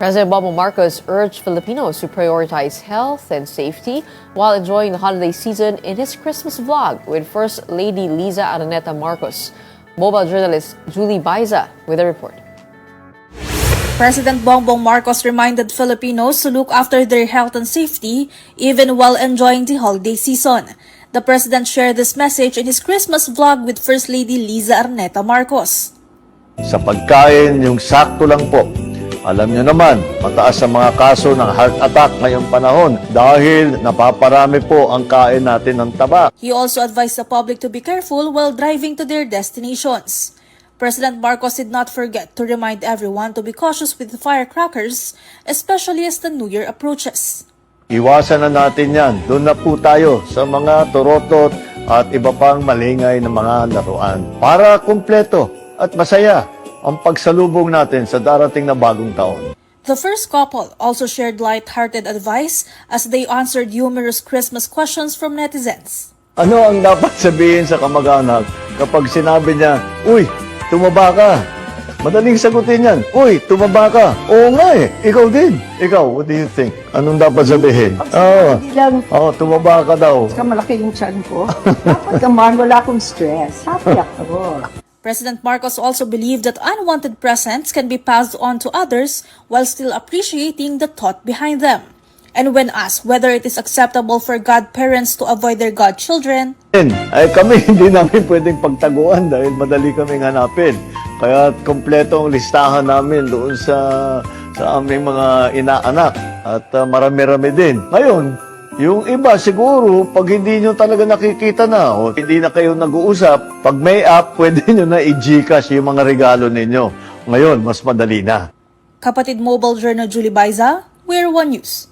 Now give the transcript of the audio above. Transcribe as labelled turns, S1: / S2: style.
S1: President Bongbong Marcos urged Filipinos to prioritize health and safety while enjoying the holiday season in his Christmas vlog with First Lady Liza Araneta Marcos. Mobile journalist Julie Baiza with a report.
S2: President Bongbong Marcos reminded Filipinos to look after their health and safety even while enjoying the holiday season. The president shared this message in his Christmas vlog with First Lady Liza Araneta Marcos.
S3: Sa pagkain, yung sakto lang po. Alam nyo naman, mataas ang mga kaso ng heart attack ngayong panahon dahil napaparami po ang kain natin ng taba.
S2: He also advised the public to be careful while driving to their destinations. President Marcos did not forget to remind everyone to be cautious with firecrackers, especially as the New Year approaches.
S3: Iwasan na natin yan. Doon na po tayo sa mga turotot at iba pang malingay na mga laruan para kumpleto at masaya ang pagsalubong natin sa darating na bagong taon.
S2: The first couple also shared light-hearted advice as they answered numerous Christmas questions from netizens.
S3: Ano ang dapat sabihin sa kamag-anak kapag sinabi niya, "Uy, tumaba ka"? Madaling sagutin yan. "Uy, tumaba ka." Oo nga eh, ikaw din. Ikaw, what do you think? Anong dapat sabihin? Tumaba ka daw.
S4: Malaki yung tiyan ko. Dapat naman, wala akong stress. Happy ako.
S2: President Marcos also believed that unwanted presents can be passed on to others while still appreciating the thought behind them. And when asked whether it is acceptable for godparents to avoid their godchildren,
S3: Ay kami hindi namin pwedeng pagtaguan dahil madali kaming hanapin. Kaya kompleto ang listahan namin doon sa aming mga inaanak at marami-rami din. Ngayon, yung iba siguro pag hindi nyo talaga nakikita na o hindi na kayo nag-uusap, pag may app, pwede nyo na i-Gcash yung mga regalo ninyo. Ngayon, mas madali na.
S2: Kapatid Mobile Journal Julie Baiza, We're One News.